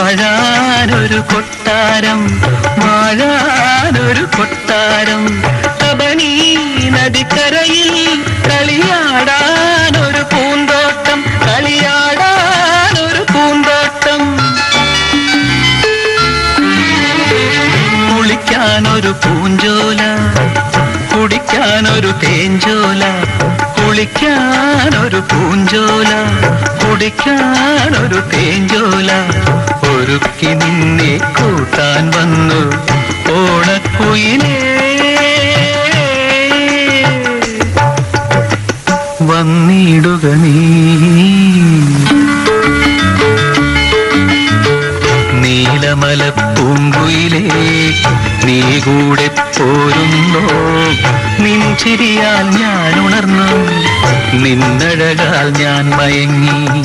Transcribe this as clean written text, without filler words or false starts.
വാഴാനൊരു കൊട്ടാരം, വാഴാനൊരു കൊട്ടാരം, കബനി നദിക്കരയിൽ കളിയാടാനൊരു പൂന്തോട്ടം, കളിയാടാനൊരു പൂന്തോട്ടം, കുളിക്കാനൊരു പൂഞ്ചോല, കുടിക്കാനൊരു തേഞ്ചോല, കുളിക്കാനൊരു പൂഞ്ചോല, കുടിക്കാനൊരു തേഞ്ചോല, ഒരുക്കി നിന്നെ കൂട്ടാൻ വന്നു ഓണക്കുയിലേ, വന്നിടുക നീ. നീലമല പൂങ്കുയിലേ നീ കൂടെ പോരുന്നോ, നിൻചിരിയാൽ ഞാൻ ഉണർന്നു, നിന്നഴകാൽ ഞാൻ മയങ്ങി.